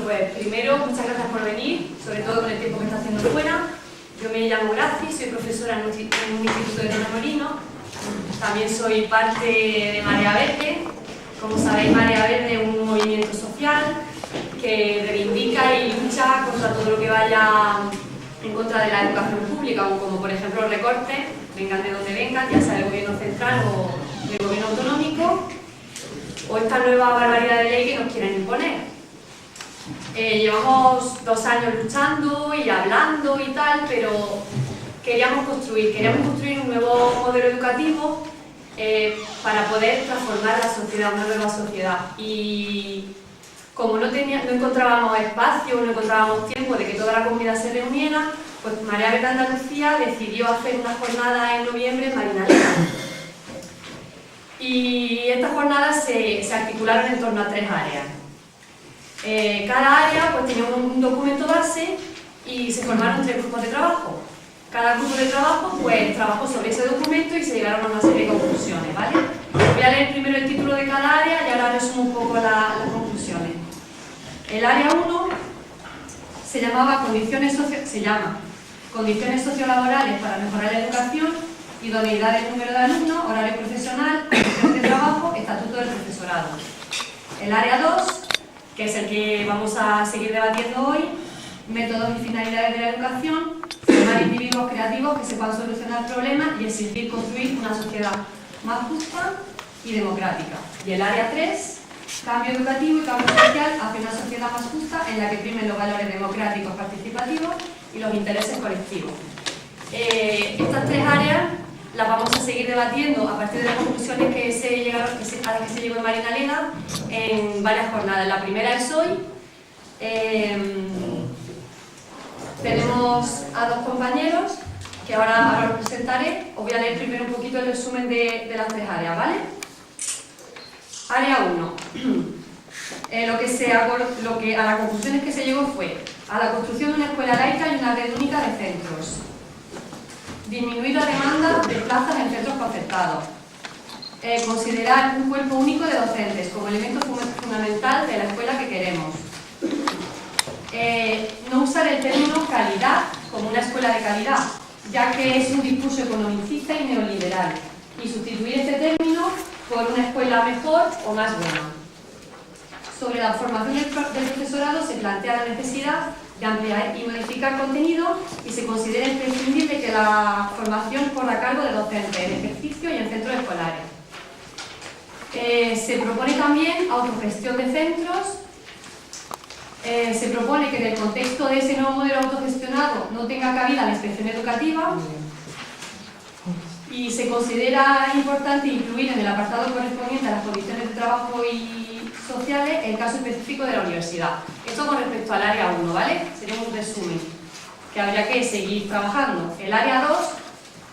pues primero, muchas gracias por venir, sobre todo con el tiempo que está haciendo fuera. Yo me llamo Graci, soy profesora en un instituto de Torremolinos. También soy parte de Marea Verde. Como sabéis, Marea Verde es un movimiento social que reivindica y lucha contra todo lo que vaya en contra de la educación pública, como por ejemplo los recortes, vengan de donde vengan, ya sea del gobierno central o del gobierno autonómico, o esta nueva barbaridad de ley que nos quieren imponer. Llevamos 2 años luchando y hablando y tal, pero queríamos construir un nuevo modelo educativo para poder transformar la sociedad, una nueva sociedad. Y como no encontrábamos espacio, no encontrábamos tiempo de que toda la comunidad se reuniera, pues Marea Verde Andalucía decidió hacer una jornada en noviembre en Marinaleda. Y estas jornadas se articularon en torno a 3 áreas. Cada área pues, tenía un documento base y se formaron 3 grupos de trabajo. Cada grupo de trabajo pues, trabajó sobre ese documento y se llegaron a una serie de conclusiones, ¿vale? Voy a leer primero el título de cada área y ahora resumo un poco las conclusiones. El área 1 se llama Condiciones sociolaborales para mejorar la educación, idoneidad del número de alumnos, horario profesional, condiciones de trabajo, estatuto del profesorado. El área 2, que es el que vamos a seguir debatiendo hoy, métodos y finalidades de la educación, formar individuos creativos que sepan solucionar problemas y exigir construir una sociedad más justa y democrática. Y el área 3, cambio educativo y cambio social hacia una sociedad más justa en la que primen los valores democráticos participativos y los intereses colectivos. Estas 3 áreas las vamos a seguir debatiendo a partir de las conclusiones a las que se llegó en Marinaleda en varias jornadas. La primera es hoy. Tenemos a 2 compañeros que ahora los presentaré. Os voy a leer primero un poquito el resumen de las 3 áreas, ¿vale? Área 1. A las conclusiones que se llegó fue a la construcción de una escuela laica y una red única de centros. Disminuir la demanda de plazas en centros concertados. Considerar un cuerpo único de docentes como elemento fundamental de la escuela que queremos. No usar el término calidad como una escuela de calidad, ya que es un discurso economicista y neoliberal, y sustituir este término por una escuela mejor o más buena. Sobre la formación del profesorado se plantea la necesidad de ampliar y modificar contenido y se considera imprescindible que la formación corra a cargo de docentes en ejercicio y en centros escolares. Se propone también autogestión de centros. Se propone que en el contexto de ese nuevo modelo autogestionado no tenga cabida la inspección educativa y se considera importante incluir en el apartado correspondiente a las condiciones de trabajo y sociales el caso específico de la universidad. Esto con respecto al área 1, ¿vale? Sería un resumen que habría que seguir trabajando. El área 2,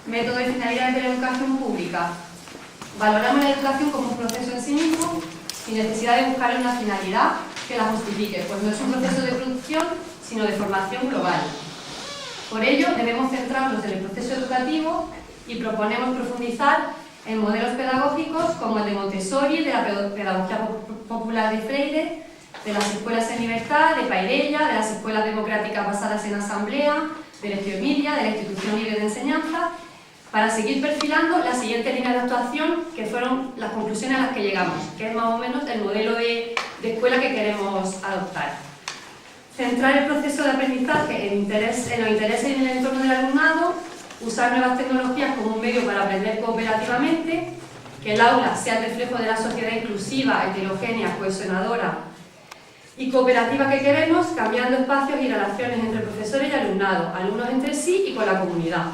método y finalidades de la educación pública. Valoramos la educación como un proceso en sí mismo, sin necesidad de buscar una finalidad que la justifique, pues no es un proceso de producción, sino de formación global. Por ello, debemos centrarnos en el proceso educativo y proponemos profundizar en modelos pedagógicos como el de Montessori, de la pedagogía popular de Freire, de las escuelas en libertad, de Pairella, de las escuelas democráticas basadas en asamblea, de Reggio Emilia, de la institución libre de enseñanza, para seguir perfilando la siguiente línea de actuación, que fueron las conclusiones a las que llegamos, que es más o menos el modelo de escuela que queremos adoptar. Centrar el proceso de aprendizaje en los intereses y en el entorno del alumnado, usar nuevas tecnologías como un medio para aprender cooperativamente, que el aula sea el reflejo de la sociedad inclusiva, heterogénea, cohesionadora y cooperativa que queremos, cambiando espacios y relaciones entre profesores y alumnado, alumnos entre sí y con la comunidad.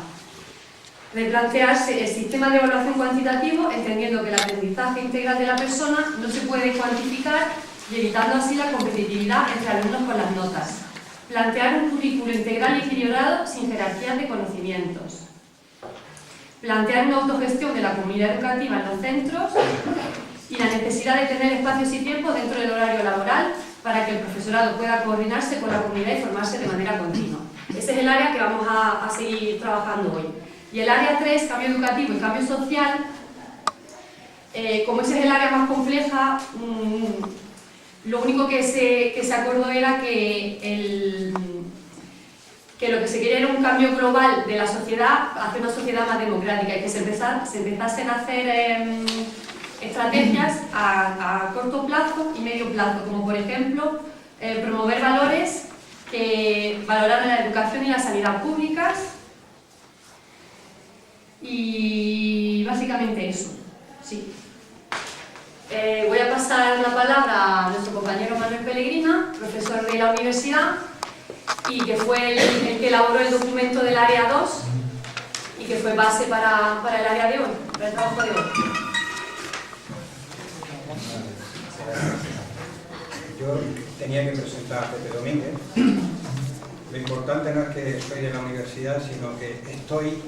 Replantearse el sistema de evaluación cuantitativo, entendiendo que el aprendizaje integral de la persona no se puede cuantificar y evitando así la competitividad entre alumnos con las notas. Plantear un currículo integral y equilibrado sin jerarquías de conocimientos. Plantear una autogestión de la comunidad educativa en los centros y la necesidad de tener espacios y tiempo dentro del horario laboral para que el profesorado pueda coordinarse con la comunidad y formarse de manera continua. Ese es el área que vamos a seguir trabajando hoy. Y el área 3, cambio educativo y cambio social, como ese es el área más compleja, Lo único que se acordó era que lo que se quería era un cambio global de la sociedad hacia una sociedad más democrática y que se empezasen a hacer estrategias a corto plazo y medio plazo, como por ejemplo promover valores que valoraran la educación y la sanidad públicas, y básicamente eso, sí. Voy a pasar la palabra a nuestro compañero Manuel Pellegrina, profesor de la universidad, y que fue el que elaboró el documento del área 2 y que fue base para el área de hoy, para el trabajo de hoy. Yo tenía que presentar a Pepe Domínguez. Lo importante no es que soy de la universidad, sino que estoy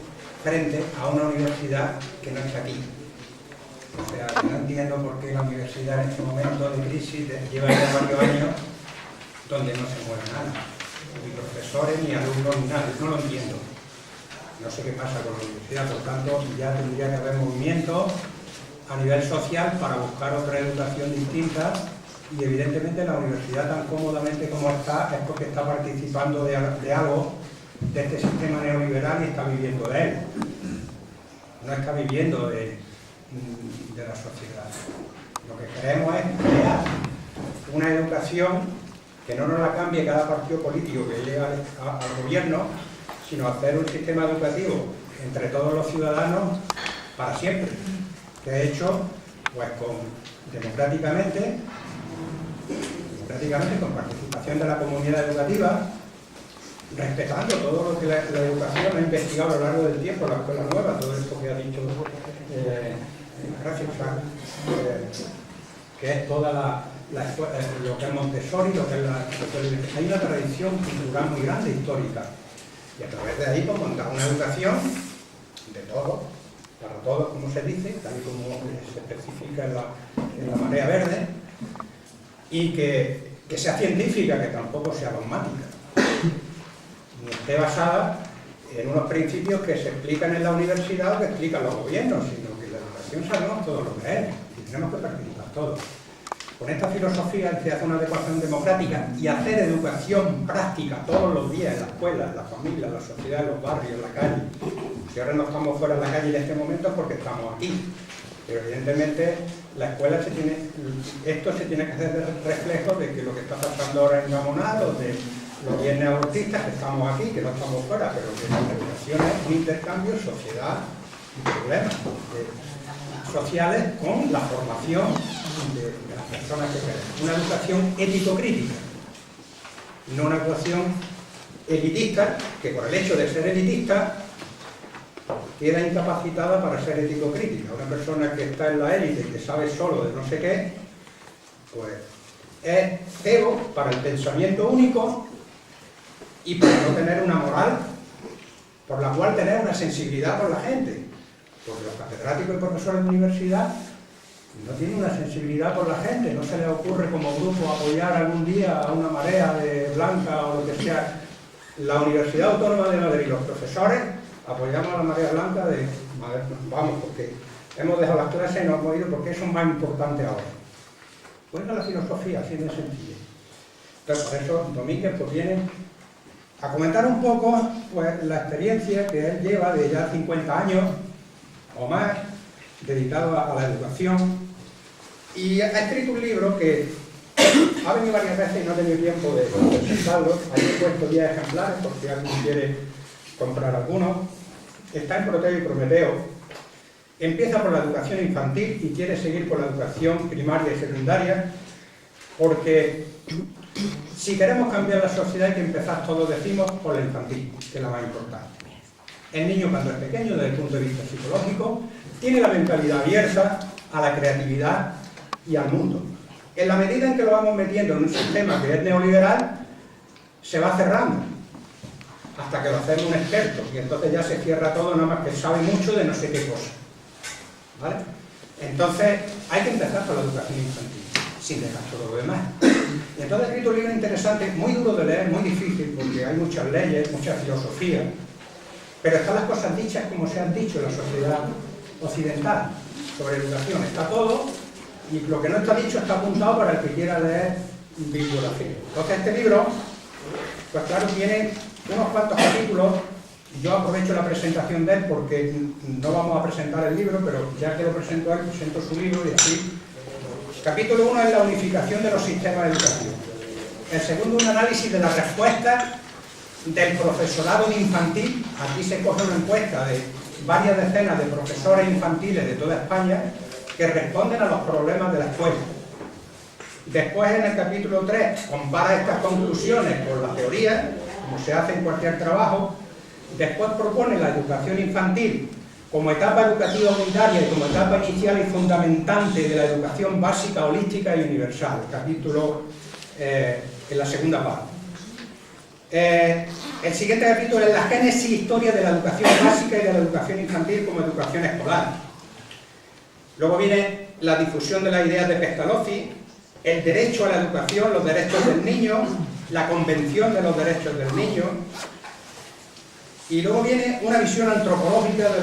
frente a una universidad que no está aquí. O sea, no entiendo por qué la universidad en este momento de crisis lleva ya varios años donde no se mueve nada. Ni profesores, ni alumnos, ni nada. No lo entiendo. No sé qué pasa con la universidad, por tanto, ya tendría que haber movimientos a nivel social para buscar otra educación distinta, y evidentemente la universidad, tan cómodamente como está, es porque está participando de algo, de este sistema neoliberal, y está viviendo de él. No está viviendo de la sociedad. Lo que queremos es crear una educación que no nos la cambie cada partido político que llegue al gobierno, sino hacer un sistema educativo entre todos los ciudadanos para siempre, que he hecho pues democráticamente, con participación de la comunidad educativa, respetando todo lo que la educación ha investigado a lo largo del tiempo, la escuela nueva, todo esto que ha dicho gracias que es toda lo que es Montessori, lo que es hay una tradición cultural muy grande, histórica, y a través de ahí pues montar una educación de todo, para todos, como se dice, tal y como se especifica en la marea verde, y que sea científica, que tampoco sea dogmática, ni esté basada en unos principios que se explican en la universidad o que explican los gobiernos, sino que la educación sabemos todos lo que es, y tenemos que participar todos. Con esta filosofía se hace una adecuación democrática y hacer educación práctica todos los días en la escuela, en la familia, en la sociedad, en los barrios, en la calle. Si ahora no estamos fuera de la calle en este momento es porque estamos aquí. Pero evidentemente la escuela esto se tiene que hacer de reflejo de que lo que está pasando ahora en Gamonal, o de los viernes abortistas, que estamos aquí, que no estamos fuera, pero que la educación es un intercambio, sociedad y problemas sociales con la formación de las personas que queremos. Una educación ético-crítica, no una educación elitista, que por el hecho de ser elitista queda incapacitada para ser ético-crítica. Una persona que está en la élite, que sabe solo de no sé qué, pues es cego para el pensamiento único y para no tener una moral por la cual tener una sensibilidad por la gente. Porque los catedráticos y profesores de universidad no tienen una sensibilidad por la gente, no se les ocurre como grupo apoyar algún día a una marea de blanca o lo que sea. La Universidad Autónoma de Madrid, los profesores, apoyamos a la marea blanca de Madrid, vamos, porque hemos dejado las clases y no hemos ido porque eso es más importante ahora. Pues es la filosofía, así de sencilla. Entonces, por eso Domínguez pues viene a comentar un poco pues la experiencia que él lleva de ya 50 años o más dedicado a la educación, y ha escrito un libro que ha venido varias veces y no he tenido tiempo de presentarlo. Ahí he puesto 10 ejemplares por si alguien quiere comprar alguno. Está en Proteo y Prometeo. Empieza por la educación infantil y quiere seguir por la educación primaria y secundaria, porque si queremos cambiar la sociedad hay que empezar, todos decimos, por la infantil, que es la más importante. El niño, cuando es pequeño, desde el punto de vista psicológico, tiene la mentalidad abierta a la creatividad y al mundo. En la medida en que lo vamos metiendo en un sistema que es neoliberal, se va cerrando, hasta que lo hacemos un experto, y entonces ya se cierra todo, nada más que sabe mucho de no sé qué cosa. ¿Vale? Entonces, hay que empezar por la educación infantil, sin dejar todo lo demás. Y entonces he escrito un libro interesante, muy duro de leer, muy difícil, porque hay muchas leyes, mucha filosofía, pero están las cosas dichas como se han dicho en la sociedad occidental sobre educación. Está todo, y lo que no está dicho está apuntado para el que quiera leer bibliografía. Entonces este libro, pues claro, tiene unos cuantos capítulos. Yo aprovecho la presentación de él porque no vamos a presentar el libro, pero ya que lo presento a él, presento su libro y así. Capítulo 1 es la unificación de los sistemas educativos. El segundo, un análisis de las respuestas del profesorado infantil. Aquí se coge una encuesta de varias decenas de profesores infantiles de toda España que responden a los problemas de la escuela. Después, en el capítulo 3, compara estas conclusiones con la teoría, como se hace en cualquier trabajo. Después propone la educación infantil como etapa educativa unitaria y como etapa inicial y fundamentante de la educación básica, holística y universal. Capítulo en la segunda parte. El siguiente capítulo es la génesis e historia de la educación básica y de la educación infantil como educación escolar. Luego viene la difusión de las ideas de Pestalozzi, el derecho a la educación, los derechos del niño, la convención de los derechos del niño. Y luego viene una visión antropológica de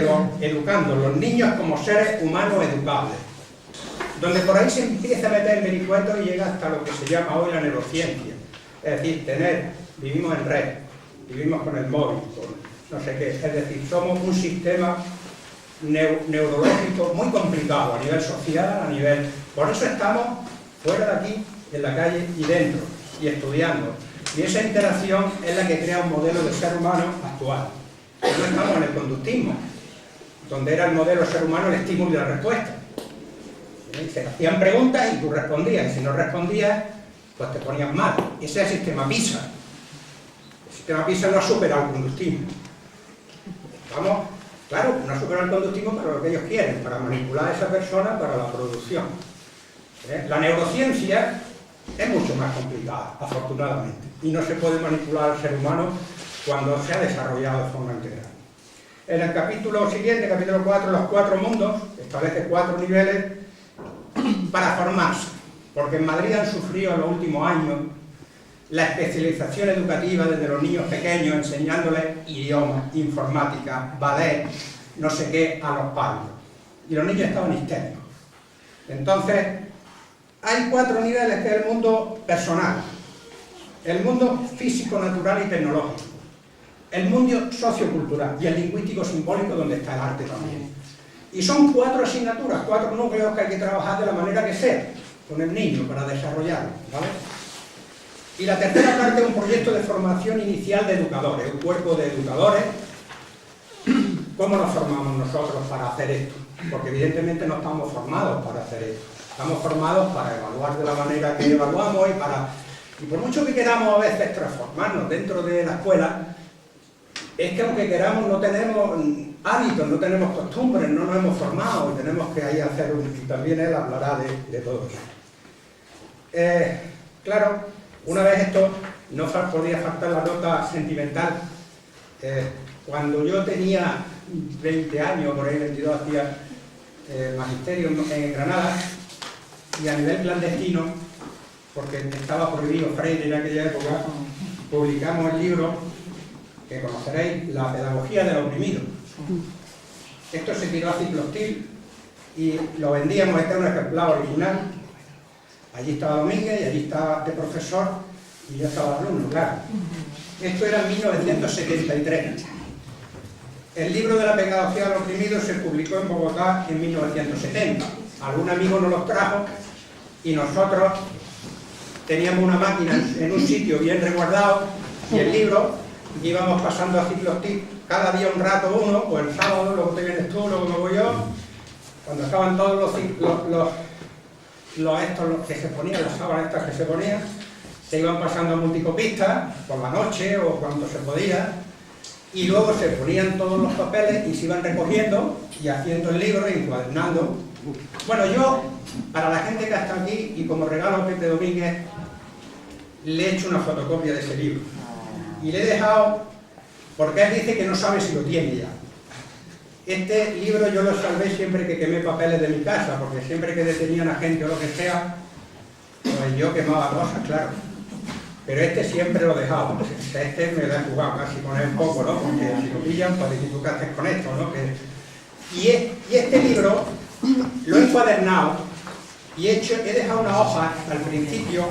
los educandos, los niños como seres humanos educables, donde por ahí se empieza a meter el vericueto y llega hasta lo que se llama hoy la neurociencia. Es decir, vivimos en red, vivimos con el móvil, con no sé qué. Es decir, somos un sistema neurológico muy complicado a nivel social, a nivel... Por eso estamos fuera de aquí, en la calle y dentro, y estudiando. Y esa interacción es la que crea un modelo de ser humano actual. No estamos en el conductismo, donde era el modelo ser humano el estímulo y la respuesta. Se hacían preguntas y tú respondías, y si no respondías, pues te ponías mal. Ese es el sistema PISA. El sistema PISA no ha superado el conductismo. Vamos, claro, no ha superado el conductismo para lo que ellos quieren, para manipular a esa persona para la producción. La neurociencia es mucho más complicada, afortunadamente, y no se puede manipular al ser humano cuando se ha desarrollado de forma integral. En el capítulo siguiente, capítulo 4, los 4 mundos, establece 4 niveles para formarse, porque en Madrid han sufrido en los últimos años la especialización educativa desde los niños pequeños, enseñándoles idiomas, informática, ballet, no sé qué, a los padres. Y los niños estaban histéricos. Entonces, hay 4 niveles, que es el mundo personal, el mundo físico, natural y tecnológico, el mundo sociocultural y el lingüístico simbólico, donde está el arte también. Y son 4 asignaturas, 4 núcleos que hay que trabajar de la manera que sea, con el niño, para desarrollarlo, ¿vale? Y la tercera parte es un proyecto de formación inicial de educadores, un cuerpo de educadores. ¿Cómo nos formamos nosotros para hacer esto? Porque evidentemente no estamos formados para hacer esto. Estamos formados para evaluar de la manera que evaluamos y por mucho que queramos a veces transformarnos dentro de la escuela, es que aunque queramos no tenemos hábitos, no tenemos costumbres, no nos hemos formado y tenemos que ahí hacer y también él hablará de todo eso. Claro, una vez esto, no podía faltar la nota sentimental. Cuando yo tenía 20 años, por ahí 22, hacía magisterio en Granada, y a nivel clandestino, porque estaba prohibido Freire en aquella época, publicamos el libro que conoceréis, La pedagogía del oprimido. Esto se tiró a Ciclostil y lo vendíamos, este era un ejemplar original. Allí estaba Domínguez y allí estaba de profesor y yo estaba de alumno, claro. Esto era en 1973. El libro de la pedagogía del oprimido se publicó en Bogotá en 1970. Algún amigo nos los trajo y nosotros teníamos una máquina en un sitio bien resguardado y el libro íbamos pasando a Ciclostil cada día un rato uno, o el sábado, luego te vienes tú, luego me voy yo. Cuando estaban todos los que se ponían, las sábanas estas que se ponían, se iban pasando a multicopistas por la noche o cuando se podía, y luego se ponían todos los papeles y se iban recogiendo y haciendo el libro y encuadernando. Bueno, yo, para la gente que está aquí y como regalo a Pepe Domínguez, le he hecho una fotocopia de ese libro y le he dejado, porque él dice que no sabe si lo tiene ya. Este libro yo lo salvé siempre que quemé papeles de mi casa, porque siempre que detenían a gente o lo que sea, pues yo quemaba cosas, claro. Pero este siempre lo dejaba. Este me lo he jugado casi con él un poco, ¿no? Porque si lo pillan, pues decir, ¿tú qué haces con esto, no? Y este libro lo he encuadernado y he dejado una hoja al principio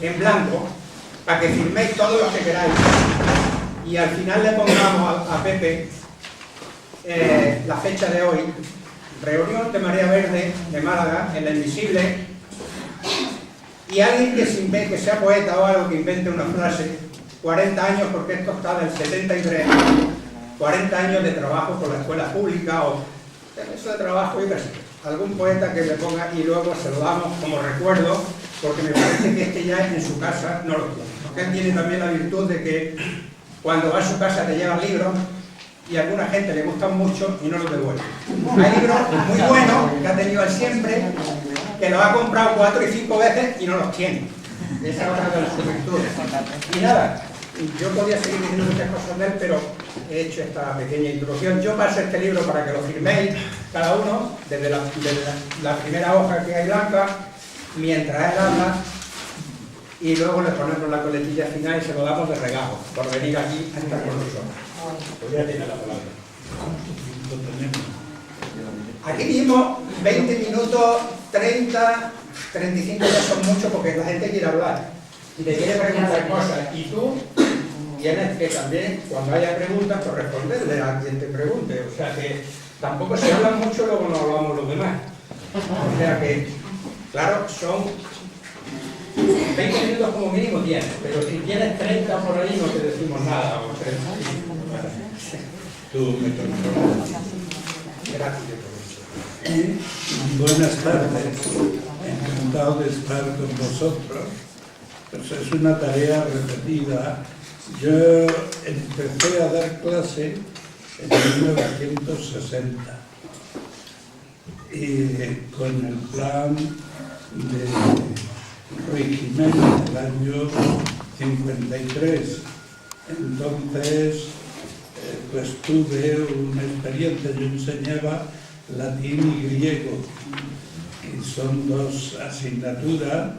en blanco para que firméis todos los que queráis y al final le pongamos a Pepe la fecha de hoy, reunión de Marea Verde de Málaga en La Invisible, y alguien que sea poeta o algo que invente una frase, 40 años, porque esto está del 73, 40 años de trabajo por la escuela pública o eso de trabajo, yo qué sé, algún poeta que le ponga y luego se lo damos como recuerdo, porque me parece que este ya en su casa no lo tiene, porque él tiene también la virtud de que cuando va a su casa te lleva libros y a alguna gente le gustan mucho y no los devuelve. Hay libros muy buenos que ha tenido él siempre, que los ha comprado 4 y 5 veces y no los tiene. Esa es otra de sus virtudes. Y nada, yo podía seguir diciendo muchas cosas de él, pero he hecho esta pequeña introducción. Yo paso este libro para que lo firméis cada uno, desde la primera hoja que hay blanca, mientras él habla, y luego le ponemos la coletilla final y se lo damos de regalo, por venir aquí a estar con nosotros. Pues ya tiene la palabra. Aquí mismo 20 minutos, 30, 35 ya son mucho porque la gente quiere hablar y te quiere preguntar cosas y tú tienes que también, cuando haya preguntas, pues responderle a quien te pregunte. O sea que tampoco se habla mucho, luego no hablamos los demás. O sea que, claro, son 20 minutos como mínimo tienes, pero si tienes 30 por ahí no te decimos nada. O 30. Tú me tomas. Gracias. Buenas tardes, encantado de estar con vosotros. Pues es una tarea repetida. Yo empecé a dar clase en 1960 y con el plan de Ruy Jiménez del año 53. Entonces, pues tuve una experiencia, yo enseñaba latín y griego, y son dos asignaturas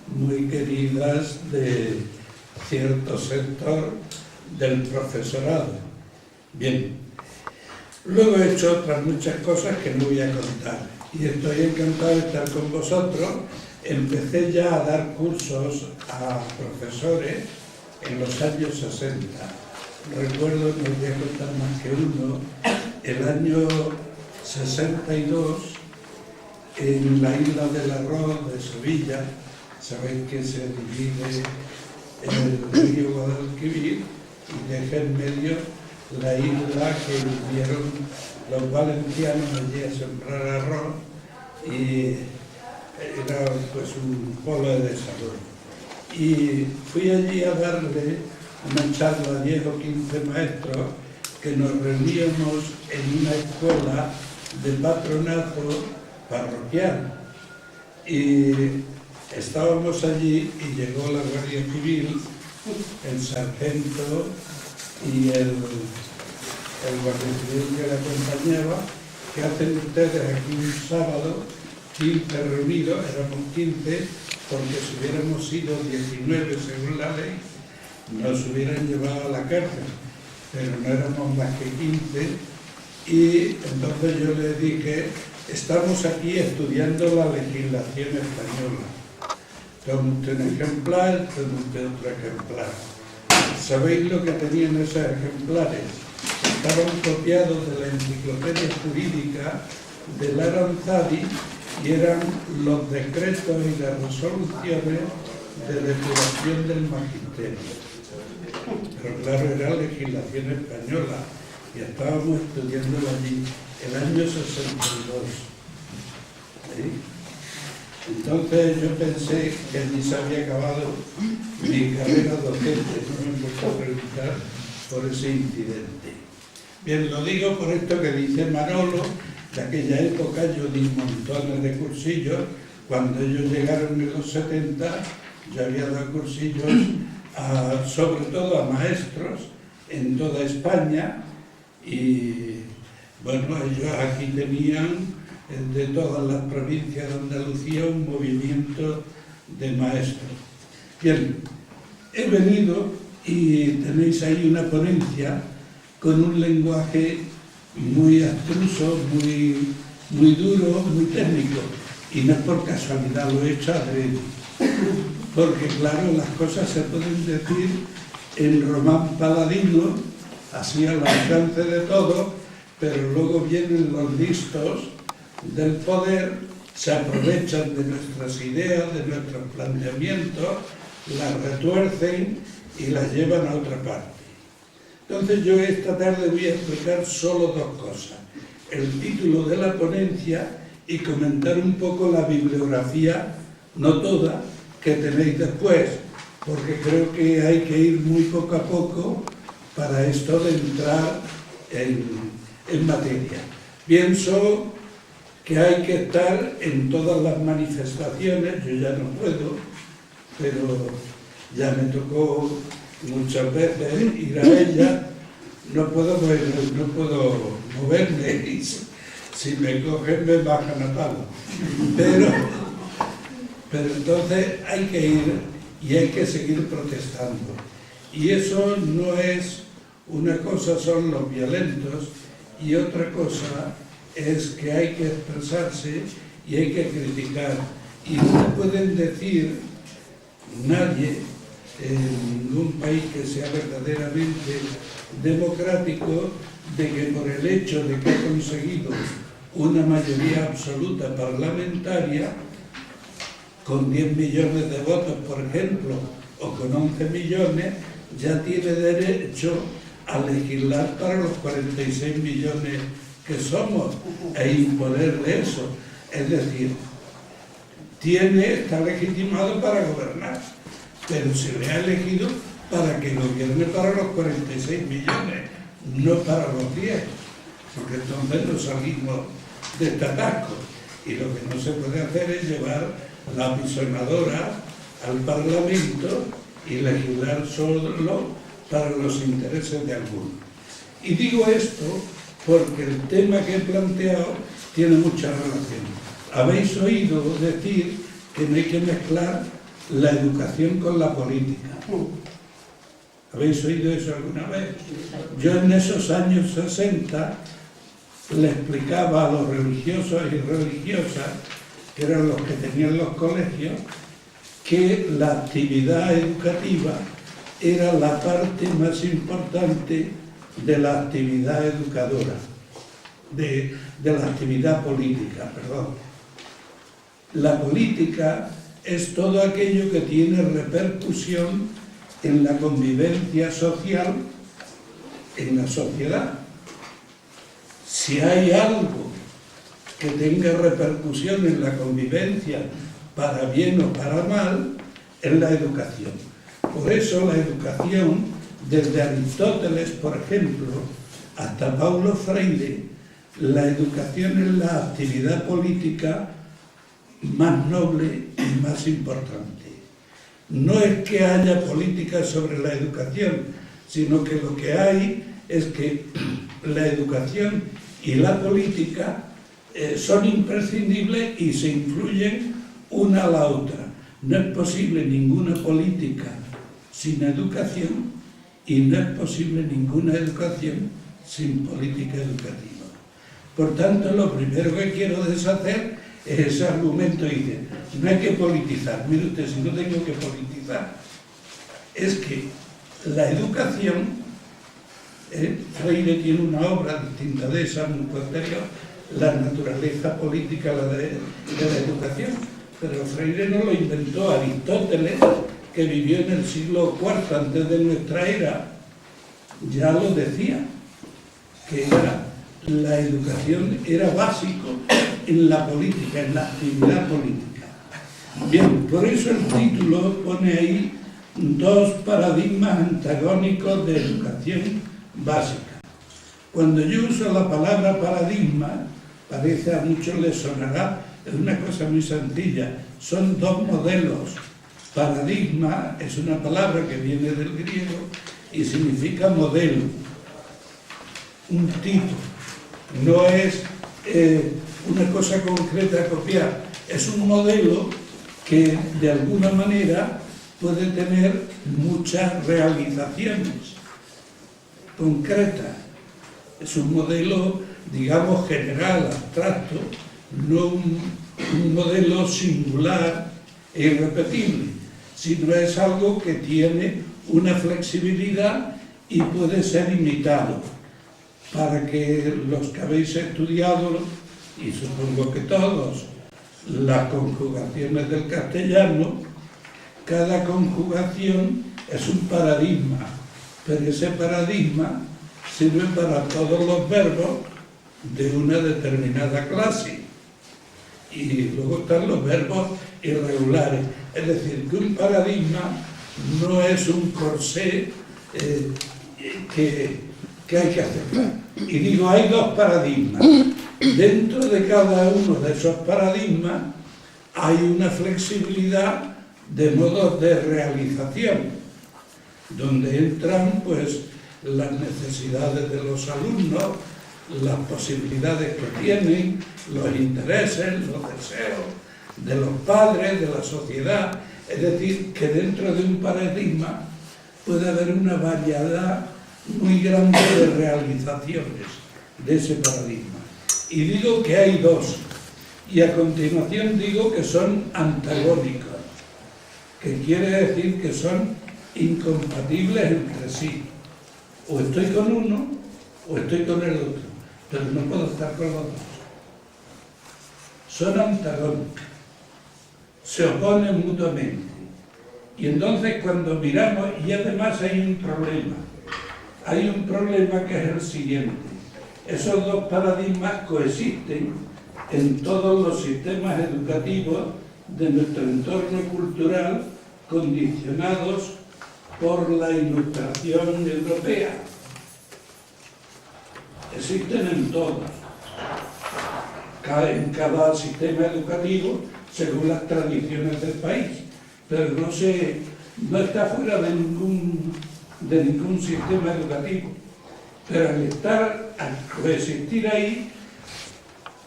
muy queridas de cierto sector del profesorado. Bien, luego he hecho otras muchas cosas que no voy a contar, y estoy encantado de estar con vosotros. Empecé ya a dar cursos a profesores en los años 60. Recuerdo, no voy a contar más que uno, el año 62, en la isla del Arroz de Sevilla. Sabéis que se divide el río Guadalquivir y deja en medio la isla que vinieron los valencianos allí a sembrar arroz, y era pues un polo de desarrollo. Y fui allí a darle una charla a 10 o 15 maestros que nos reuníamos en una escuela de patronato parroquial. Y estábamos allí y llegó la Guardia Civil, el sargento y el guardia civil que le acompañaba. ¿Qué hacen ustedes aquí un sábado? 15 reunidos, éramos 15, porque si hubiéramos sido 19 según la ley, nos hubieran llevado a la cárcel, pero no éramos más que 15, y entonces yo le dije, estamos aquí estudiando la legislación española. Tome usted un ejemplar, tome usted otro ejemplar. ¿Sabéis lo que tenían esos ejemplares? Estaban copiados de la enciclopedia jurídica de Aranzadi y eran los decretos y las resoluciones de depuración del magisterio. Pero claro, era legislación española y estábamos estudiándola allí, el año 62. ¿Sí? Entonces yo pensé que allí se había acabado mi carrera docente, no me empezó a preguntar por ese incidente. Bien, lo digo por esto que dice Manolo. De aquella época yo di montones de cursillos. Cuando ellos llegaron en los 70, yo había dado cursillos sobre todo a maestros en toda España, y bueno, ellos aquí tenían de todas las provincias de Andalucía un movimiento de maestros. Bien, he venido y tenéis ahí una ponencia con un lenguaje muy abstruso, muy duro, muy técnico, y no es por casualidad, lo he hecho adrede. Porque claro, las cosas se pueden decir en Román Paladino, así al alcance de todo, pero luego vienen los listos del poder, se aprovechan de nuestras ideas, de nuestros planteamientos, las retuercen y las llevan a otra parte. Entonces yo esta tarde voy a explicar solo dos cosas: el título de la ponencia y comentar un poco la bibliografía, no toda, que tenéis después, porque creo que hay que ir muy poco a poco para esto de entrar en materia. Pienso que hay que estar en todas las manifestaciones, yo ya no puedo, pero ya me tocó muchas veces ir a ella, no puedo moverme y si me cogen me bajan a palo. Pero entonces hay que ir y hay que seguir protestando. Y eso no es una cosa, son los violentos, y otra cosa es que hay que expresarse y hay que criticar. Y no pueden decir nadie en ningún país que sea verdaderamente democrático de que por el hecho de que ha conseguido una mayoría absoluta parlamentaria, con 10 millones de votos, por ejemplo, o con 11 millones, ya tiene derecho a legislar para los 46 millones que somos e imponerle eso. Es decir, está legitimado para gobernar, pero se le ha elegido para que gobierne para los 46 millones, no para los 10, porque entonces nos salimos de este atasco. Y lo que no se puede hacer es llevar la apisonadora al Parlamento y legislar solo para los intereses de algunos. Y digo esto porque el tema que he planteado tiene mucha relación. Habéis oído decir que no hay que mezclar la educación con la política. ¿Habéis oído eso alguna vez? Yo en esos años 60 le explicaba a los religiosos y religiosas, que eran los que tenían los colegios, que la actividad educativa era la parte más importante de la actividad educadora, de la actividad política, perdón. La política es todo aquello que tiene repercusión en la convivencia social, en la sociedad. Si hay algo que tenga repercusión en la convivencia, para bien o para mal, es la educación. Por eso la educación, desde Aristóteles, por ejemplo, hasta Paulo Freire, la educación es la actividad política más noble y más importante. No es que haya política sobre la educación, sino que lo que hay es que la educación y la política son imprescindibles y se influyen una a la otra. No es posible ninguna política sin educación y no es posible ninguna educación sin política educativa. Por tanto, lo primero que quiero deshacer es ese argumento y dice, no hay que politizar. Mire usted, si no tengo que politizar, es que la educación, Freire tiene una obra distinta de esa, muy posterior, la naturaleza política de la educación, pero Freire no lo inventó. Aristóteles, que vivió en el siglo IV antes de nuestra era, ya lo decía, que la educación era básico en la política, en la actividad política. Bien, por eso el título pone ahí dos paradigmas antagónicos de educación básica. Cuando yo uso la palabra paradigma, parece a muchos les sonará, es una cosa muy sencilla, son dos modelos. Paradigma es una palabra que viene del griego y significa modelo, un tipo, no es una cosa concreta a copiar, es un modelo que de alguna manera puede tener muchas realizaciones concretas. Es un modelo, digamos, general, abstracto, no un modelo singular e irrepetible, sino es algo que tiene una flexibilidad y puede ser imitado, para que los que habéis estudiado, y supongo que todos, las conjugaciones del castellano, cada conjugación es un paradigma, pero ese paradigma sirve para todos los verbos de una determinada clase. Y luego están los verbos irregulares. Es decir, que un paradigma no es un corsé que hay que aceptar. Y digo, hay dos paradigmas. Dentro de cada uno de esos paradigmas hay una flexibilidad de modos de realización, donde entran pues las necesidades de los alumnos, las posibilidades que tienen, los intereses, los deseos de los padres, de la sociedad. Es decir, que dentro de un paradigma puede haber una variedad muy grande de realizaciones de ese paradigma. Y digo que hay dos, y a continuación digo que son antagónicos, que quiere decir que son incompatibles entre sí. O estoy con uno o estoy con el otro, pero no puedo estar con los dos. Son antagónicos, se oponen mutuamente. Y entonces cuando miramos, y además hay un problema que es el siguiente: esos dos paradigmas coexisten en todos los sistemas educativos de nuestro entorno cultural, condicionados por la Ilustración europea. Existen en todos, en cada sistema educativo según las tradiciones del país, pero no está fuera de ningún sistema educativo. Pero al coexistir ahí,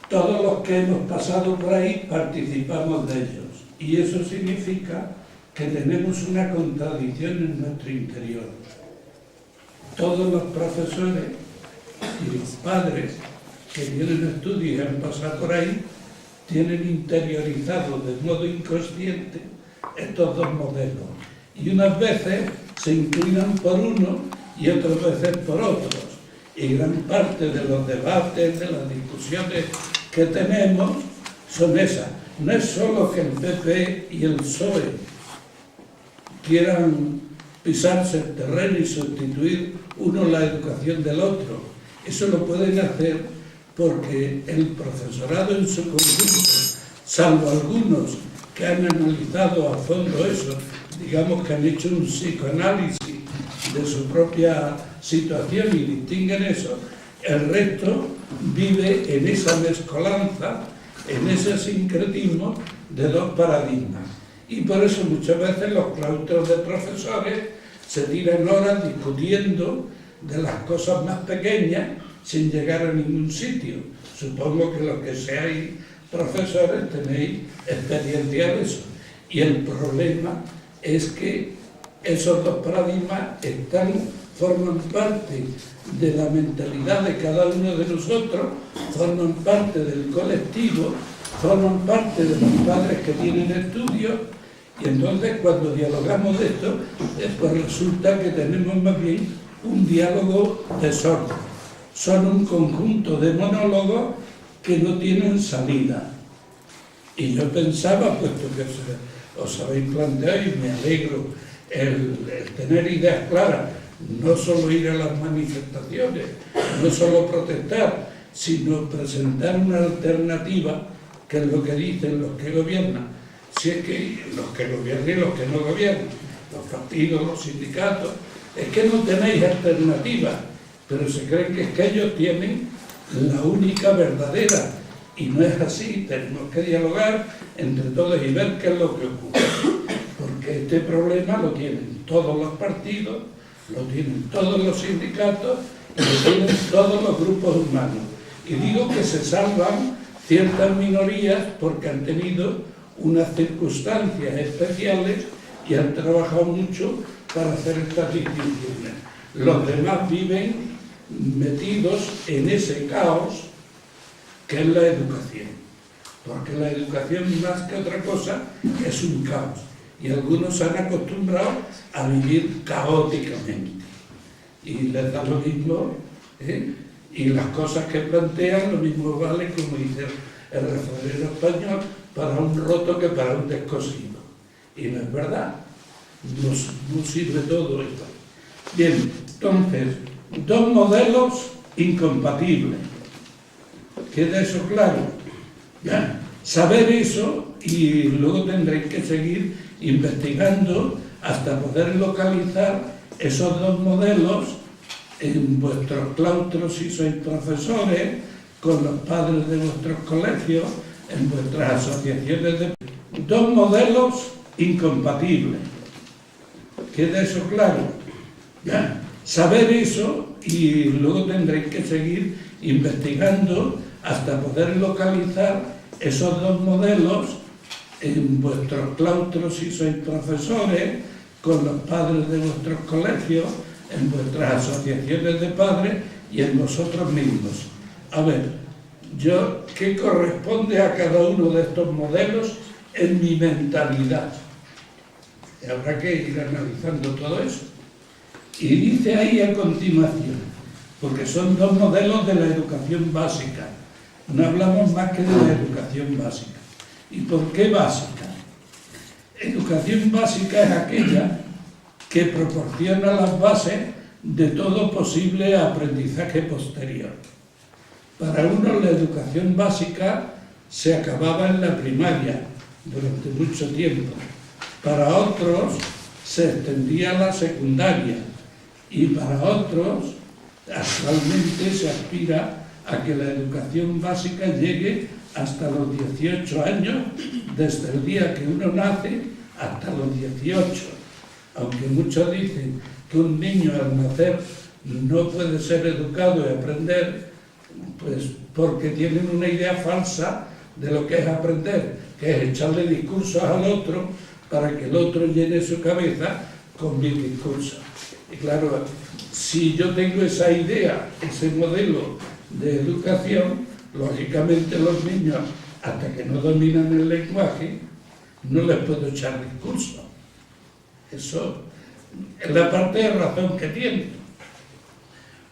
todos los que hemos pasado por ahí participamos de ellos. Y eso significa que tenemos una contradicción en nuestro interior. Todos los profesores y los padres que tienen estudios y han pasado por ahí tienen interiorizado de modo inconsciente estos dos modelos. Y unas veces se inclinan por uno y otras veces por otros. Y gran parte de los debates, de las discusiones que tenemos son esas. No es solo que el PP y el PSOE quieran pisarse el terreno y sustituir uno la educación del otro. Eso lo pueden hacer porque el profesorado en su conjunto, salvo algunos que han analizado a fondo eso, digamos que han hecho un psicoanálisis de su propia situación y distinguen eso, el resto vive en esa mezcolanza, en ese sincretismo de dos paradigmas. Y por eso muchas veces los claustros de profesores se tiran horas discutiendo de las cosas más pequeñas sin llegar a ningún sitio. Supongo que los que seáis profesores tenéis experiencia de eso. Y el problema es que esos dos paradigmas forman parte de la mentalidad de cada uno de nosotros, forman parte del colectivo, forman parte de los padres que tienen estudios, y entonces cuando dialogamos de esto, pues resulta que tenemos más bien un diálogo de sordos. Son un conjunto de monólogos que no tienen salida. Y yo pensaba, puesto que os habéis planteado, y me alegro, el tener ideas claras, no solo ir a las manifestaciones, no solo protestar, sino presentar una alternativa, que es lo que dicen los que gobiernan. Si es que los que gobiernan y los que no gobiernan, los partidos, los sindicatos, es que no tenéis alternativa, pero se creen que es que ellos tienen la única verdadera, y no es así. Tenemos que dialogar entre todos y ver qué es lo que ocurre, porque este problema lo tienen todos los partidos, lo tienen todos los sindicatos, lo tienen todos los grupos humanos. Y digo que se salvan ciertas minorías porque han tenido unas circunstancias especiales y han trabajado mucho para hacer estas distinciones. Los demás viven metidos en ese caos que es la educación. porque la educación más que otra cosa es un caos, y algunos se han acostumbrado a vivir caóticamente, y les da lo mismo, y las cosas que plantean lo mismo vale, como dice el refranero español, para un roto que para un descosido, y no es verdad, no sirve todo esto. Bien, entonces, dos modelos incompatibles, queda eso claro. Ya, saber eso, y luego tendréis que seguir investigando hasta poder localizar esos dos modelos en vuestros claustros si sois profesores, con los padres de vuestros colegios, en vuestras asociaciones de... Dos modelos incompatibles, queda eso claro. Ya, saber eso, y luego tendréis que seguir investigando hasta poder localizar esos dos modelos en vuestros claustros si sois profesores, con los padres de vuestros colegios, en vuestras asociaciones de padres y en vosotros mismos. A ver, ¿qué corresponde a cada uno de estos modelos en mi mentalidad? Y habrá que ir analizando todo eso. Y dice ahí a continuación, porque son dos modelos de la educación básica, no hablamos más que de la educación básica. ¿Y por qué básica? Educación básica es aquella que proporciona las bases de todo posible aprendizaje posterior. Para unos la educación básica se acababa en la primaria durante mucho tiempo, para otros se extendía a la secundaria, y para otros actualmente se aspira a que la educación básica llegue hasta los 18 años, desde el día que uno nace hasta los 18. Aunque muchos dicen que un niño al nacer no puede ser educado y aprender, pues porque tienen una idea falsa de lo que es aprender, que es echarle discursos al otro para que el otro llene su cabeza con mis discursos. Y claro, si yo tengo esa idea, ese modelo de educación, lógicamente los niños, hasta que no dominan el lenguaje, no les puedo echar discurso. Eso es la parte de razón que tiene.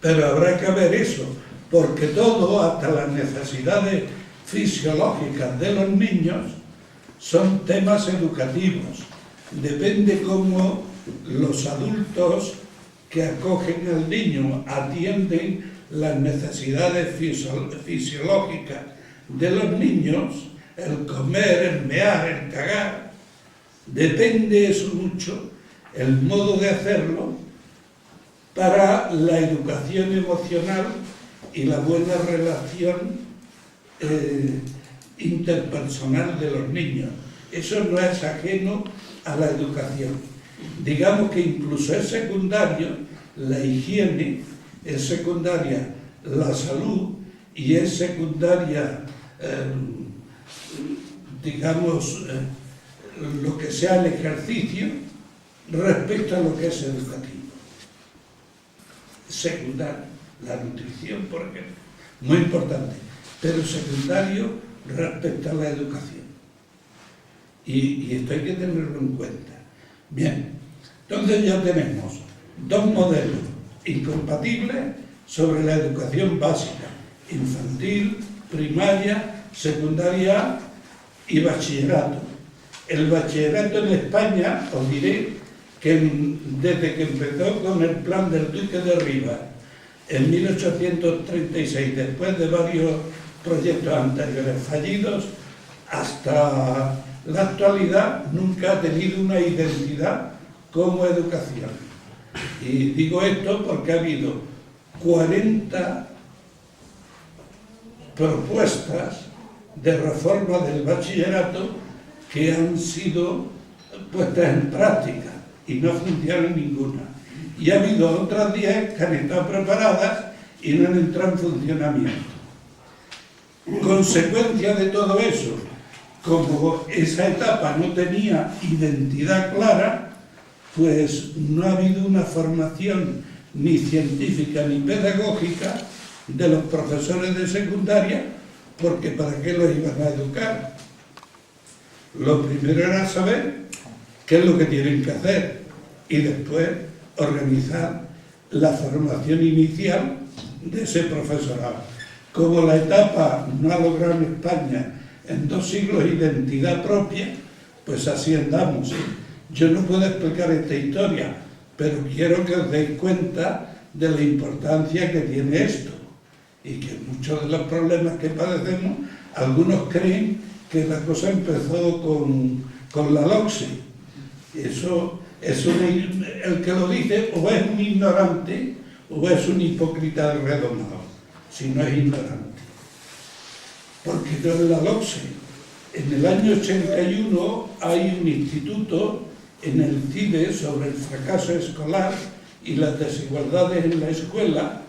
Pero habrá que ver eso, porque todo, hasta las necesidades fisiológicas de los niños, son temas educativos. Depende cómo los adultos que acogen al niño atienden las necesidades fisiológicas de los niños, el comer, el mear, el cagar, depende eso mucho, el modo de hacerlo para la educación emocional y la buena relación interpersonal de los niños. Eso no es ajeno a la educación. Digamos que incluso es secundario la higiene, es secundaria la salud y es secundaria, lo que sea el ejercicio respecto a lo que es educativo. Secundario, la nutrición, por ejemplo, muy importante, pero secundario respecto a la educación. Y esto hay que tenerlo en cuenta. Bien, entonces ya tenemos dos modelos incompatibles sobre la educación básica, infantil, primaria, secundaria y bachillerato. El bachillerato en España, os diré que desde que empezó con el plan del Duque de Rivas en 1836, después de varios proyectos anteriores fallidos, hasta la actualidad nunca ha tenido una identidad como educación. Y digo esto porque ha habido 40 propuestas de reforma del bachillerato que han sido puestas en práctica y no funciona ninguna. Y ha habido otras 10 que han estado preparadas y no han entrado en funcionamiento. Consecuencia de todo eso, como esa etapa no tenía identidad clara, pues no ha habido una formación ni científica ni pedagógica de los profesores de secundaria, porque ¿para qué los iban a educar? Lo primero era saber qué es lo que tienen que hacer y después organizar la formación inicial de ese profesorado. Como la etapa no ha logrado en España en 2 siglos identidad propia, pues así andamos. Yo no puedo explicar esta historia, pero quiero que os deis cuenta de la importancia que tiene esto y que muchos de los problemas que padecemos, algunos creen que la cosa empezó con la LOCSE. Eso es el que lo dice o es un ignorante o es un hipócrita redomado, si no es ignorante. Porque no es la LOCSE. En el año 81 hay un instituto en el CIDE sobre el fracaso escolar y las desigualdades en la escuela,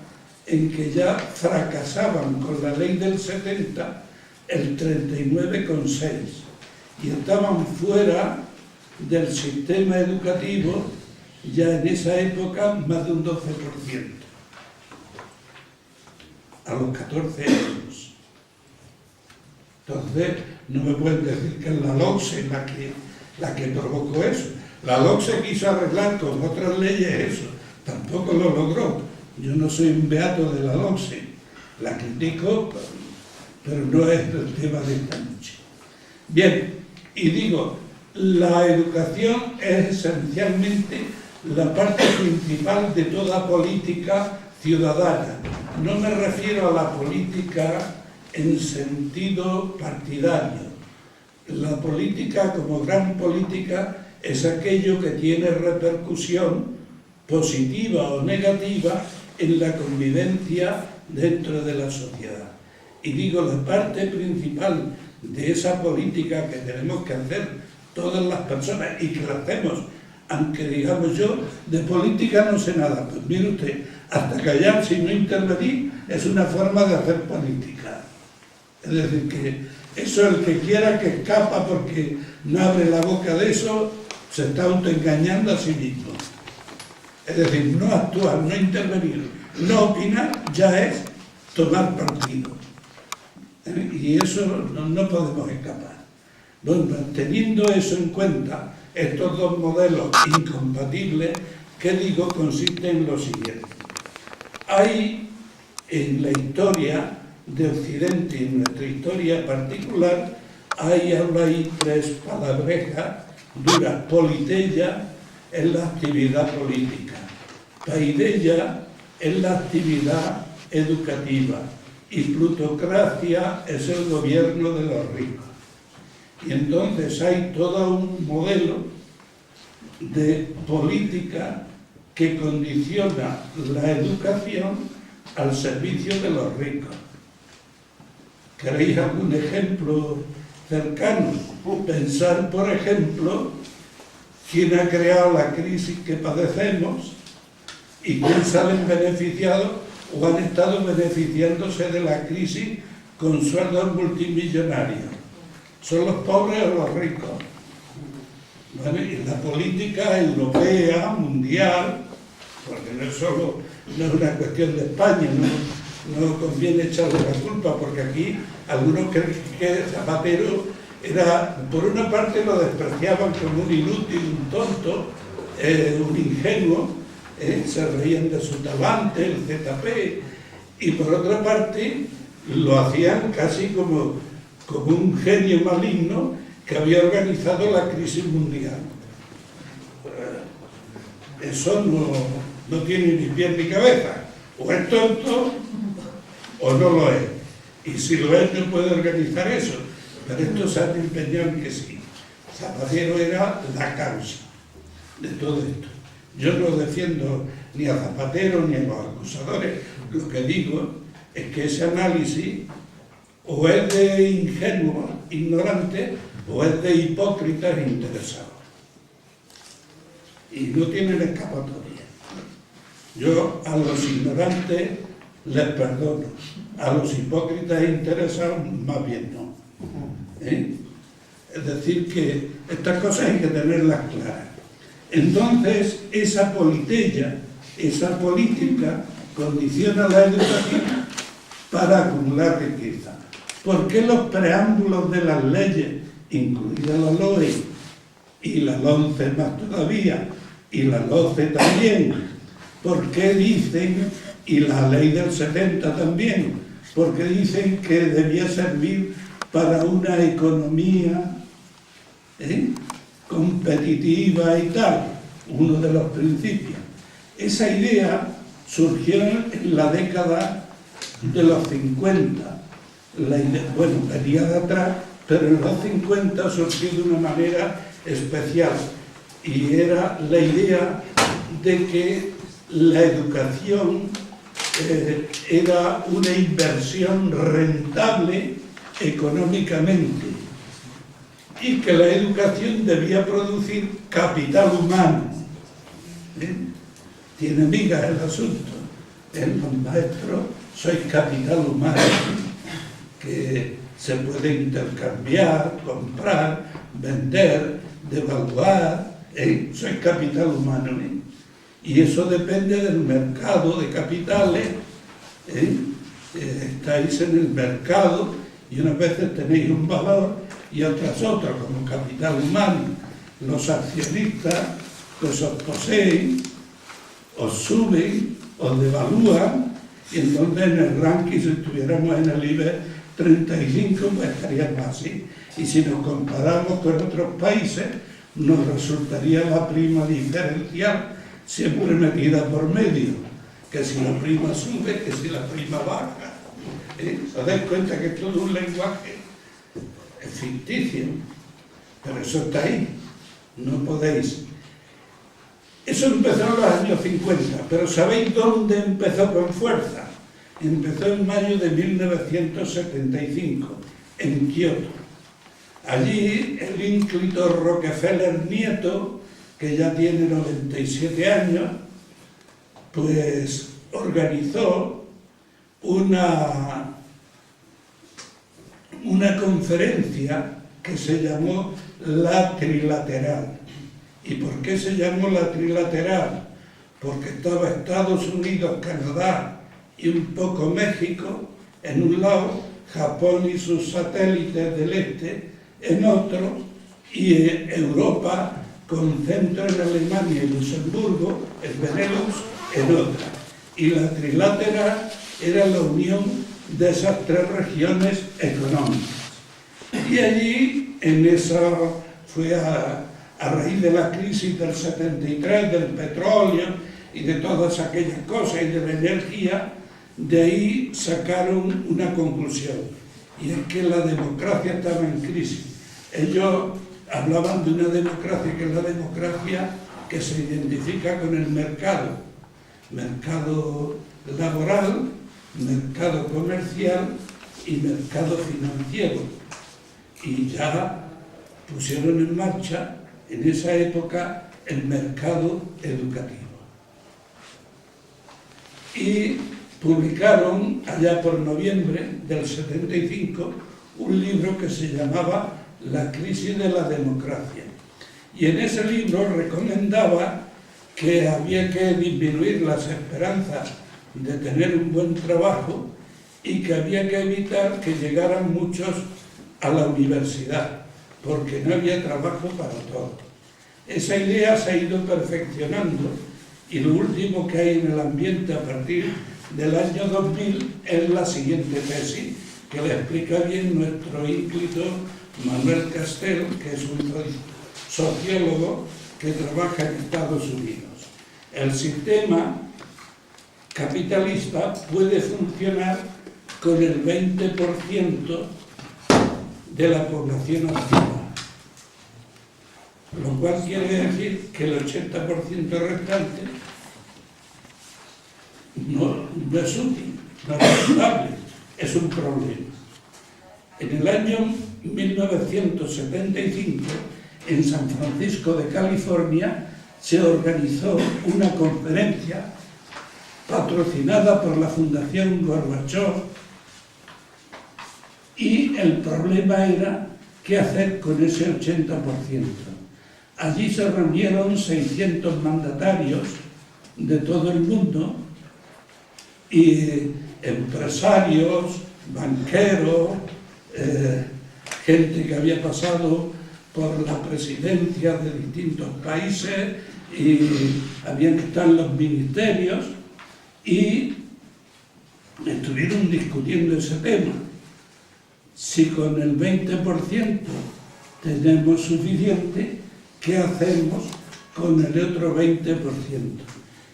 en que ya fracasaban con la ley del 70 el 39,6 y estaban fuera del sistema educativo ya en esa época más de un 12%, a los 14 años. Entonces, no me pueden decir que es la LOCSE la que provocó eso. La LOCSE quiso arreglar con otras leyes eso, tampoco lo logró. Yo no soy un beato de la LOCSE, la critico, pero no es el tema de esta noche. Bien, y digo, la educación es esencialmente la parte principal de toda política ciudadana. No me refiero a la política en sentido partidario. La política como gran política es aquello que tiene repercusión positiva o negativa en la convivencia dentro de la sociedad. Y digo, la parte principal de esa política que tenemos que hacer todas las personas y que la hacemos, aunque digamos yo, de política no sé nada. Pues mire usted, hasta callarse y no intervenir es una forma de hacer política. Es decir, que eso el que quiera que escapa porque no abre la boca de eso, se está autoengañando a sí mismo. Es decir, no actuar, no intervenir, no opinar, ya es tomar partido. Y eso no podemos escapar. Bueno, teniendo eso en cuenta, estos dos modelos incompatibles, que digo, consisten en lo siguiente. Hay en la historia de Occidente y en nuestra historia particular, hay 3 palabrejas duras. Politeia es la actividad política, paideia es la actividad educativa y plutocracia es el gobierno de los ricos. Y entonces hay todo un modelo de política que condiciona la educación al servicio de los ricos. ¿Queréis algún ejemplo cercano? Pensar, por ejemplo, quién ha creado la crisis que padecemos y quién salen beneficiados o han estado beneficiándose de la crisis con sueldos multimillonarios. ¿Son los pobres o los ricos? Bueno, y la política europea, mundial, porque no es una cuestión de España, no conviene echarle la culpa, porque aquí algunos creen que Zapatero era, por una parte lo despreciaban como un inútil, un tonto, un ingenuo, se reían de su talante, el ZP, y por otra parte lo hacían casi como un genio maligno que había organizado la crisis mundial. Eso no tiene ni pie ni cabeza, o es tonto o no lo es, y si lo es no puede organizar eso, pero estos se han empeñado en que sí. Zapatero era la causa de todo esto. Yo no defiendo ni a Zapatero ni a los acusadores, lo que digo es que ese análisis o es de ingenuos, ignorantes, o es de hipócritas interesados. Y no tienen escapatoria. Yo a los ignorantes les perdono, a los hipócritas interesados más bien no. Es decir, que estas cosas hay que tenerlas claras. Entonces, esa politeia, esa política, condiciona la educación para acumular riqueza. ¿Por qué los preámbulos de las leyes, incluida la LOE y la LONCE más todavía, y la LOCE también, por qué dicen, y la ley del 70 también, porque dicen que debía servir para una economía competitiva y tal, uno de los principios? Esa idea surgió en la década de los 50, bueno, venía de atrás, pero en los 50 surgió de una manera especial, y era la idea de que la educación era una inversión rentable económicamente y que la educación debía producir capital humano. Tiene migas el asunto. Los maestros sois capital humano que se puede intercambiar, comprar, vender, devaluar. Sois capital humano. Y eso depende del mercado de capitales. Estáis en el mercado y unas veces tenéis un valor y otras otro, como capital humano. Los accionistas pues os poseen, os suben, os devalúan, y entonces en el ranking, si estuviéramos en el IBEX 35, pues estaríamos así. Y si nos comparamos con otros países, nos resultaría la prima diferencial siempre metida por medio, que si la prima sube, que si la prima baja. ¿Os dais cuenta que es todo un lenguaje ficticio? Pero eso está ahí, no podéis. Eso empezó en los años 50, pero ¿sabéis dónde empezó con fuerza? Empezó en mayo de 1975, en Kioto. Allí el ínclito Rockefeller nieto, que ya tiene 97 años, pues organizó una conferencia que se llamó la Trilateral. ¿Y por qué se llamó la Trilateral? Porque estaba Estados Unidos, Canadá y un poco México en un lado, Japón y sus satélites del este en otro, y Europa con centro en Alemania y Luxemburgo, el Benelux, en otra. Y la Trilateral era la unión de esas tres regiones económicas. Y allí, en esa, fue a raíz de la crisis del 73, del petróleo y de todas aquellas cosas y de la energía, de ahí sacaron una conclusión, y es que la democracia estaba en crisis. Ellos hablaban de una democracia que es la democracia que se identifica con el mercado laboral, mercado comercial y mercado financiero. Y ya pusieron en marcha en esa época el mercado educativo. Y publicaron allá por noviembre del 75 un libro que se llamaba La crisis de la democracia. Y en ese libro recomendaba que había que disminuir las esperanzas de tener un buen trabajo y que había que evitar que llegaran muchos a la universidad, porque no había trabajo para todos. Esa idea se ha ido perfeccionando y lo último que hay en el ambiente a partir del año 2000 es la siguiente tesis, que le explica bien nuestro ínclito Manuel Castel, que es un sociólogo que trabaja en Estados Unidos. El sistema capitalista puede funcionar con el 20% de la población activa, lo cual quiere decir que el 80% restante no es útil, no es rentable, es un problema. En el año 1975, en San Francisco de California, se organizó una conferencia patrocinada por la Fundación Gorbachev, y el problema era qué hacer con ese 80%. Allí se reunieron 600 mandatarios de todo el mundo, y empresarios, banqueros, gente que había pasado por la presidencia de distintos países y habían que estar en los ministerios y estuvieron discutiendo ese tema. Si con el 20% tenemos suficiente, ¿qué hacemos con el otro 20%?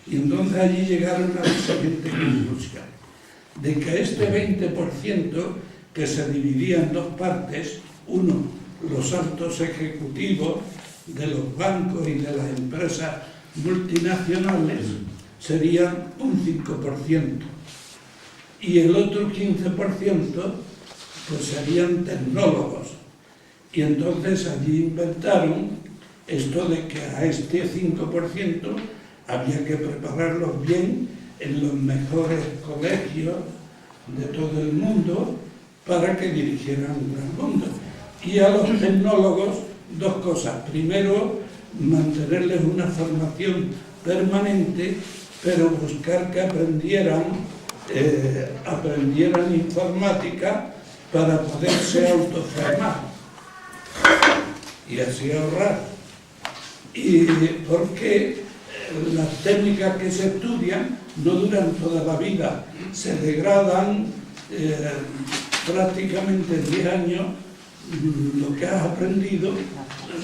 Y entonces allí llegaron a la siguiente conclusión, de que este 20% que se dividía en dos partes, uno, los altos ejecutivos de los bancos y de las empresas multinacionales, serían un 5%, y el otro 15% pues serían tecnólogos. Y entonces allí inventaron esto de que a este 5% había que prepararlos bien en los mejores colegios de todo el mundo para que dirigieran un gran mundo. Y a los tecnólogos, dos cosas. Primero, mantenerles una formación permanente, pero buscar que aprendieran informática para poderse autoformar y así ahorrar. Y porque las técnicas que se estudian no duran toda la vida, se degradan prácticamente en 10 años, lo que has aprendido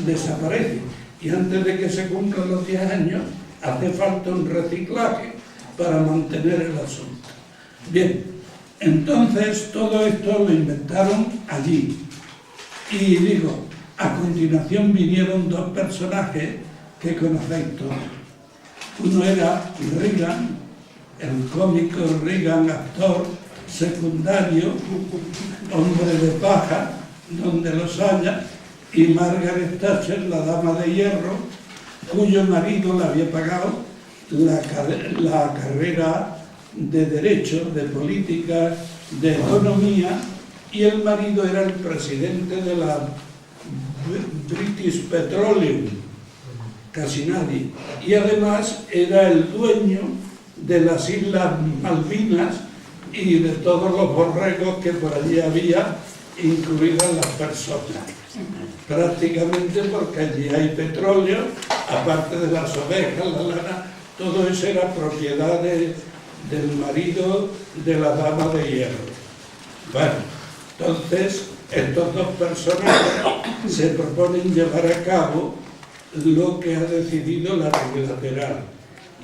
desaparece. Y antes de que se cumplan los 10 años, hace falta un reciclaje para mantener el asunto. Bien, entonces todo esto lo inventaron allí. Y digo, a continuación vinieron dos personajes que conocéis todos. Uno era Reagan, el cómico Reagan, actor secundario, hombre de paja, donde los haya, y Margaret Thatcher, la dama de hierro, cuyo marido le había pagado la carrera de Derecho, de Política, de Economía, y el marido era el presidente de la British Petroleum, casi nadie, y además era el dueño de las Islas Malvinas y de todos los borregos que por allí había, incluidas las personas, prácticamente porque allí hay petróleo, aparte de las ovejas, la lana, todo eso era propiedad del marido de la dama de hierro. Bueno, entonces estos dos personajes se proponen llevar a cabo lo que ha decidido la trilateral.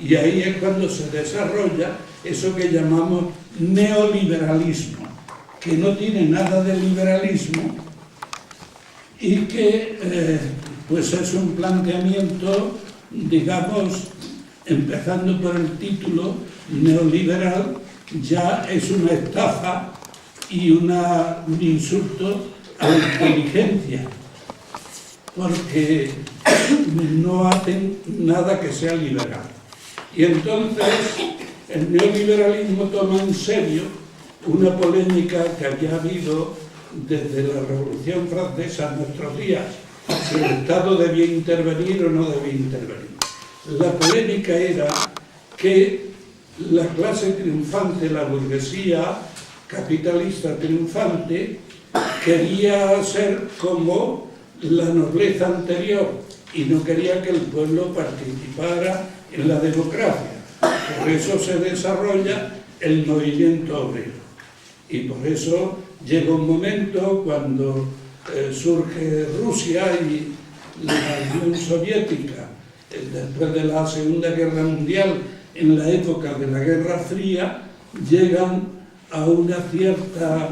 Y ahí es cuando se desarrolla eso que llamamos neoliberalismo, que no tiene nada de liberalismo y que pues es un planteamiento, digamos, empezando por el título neoliberal, ya es una estafa y un insulto a la inteligencia, porque no hacen nada que sea liberal. Y entonces el neoliberalismo toma en serio una polémica que había habido desde la Revolución Francesa a nuestros días, si el Estado debía intervenir o no debía intervenir. La polémica era que la clase triunfante, la burguesía capitalista triunfante, quería ser como la nobleza anterior y no quería que el pueblo participara en la democracia. Por eso se desarrolla el movimiento obrero. Y por eso llega un momento cuando surge Rusia y la Unión Soviética, después de la Segunda Guerra Mundial, en la época de la Guerra Fría, llegan a una cierta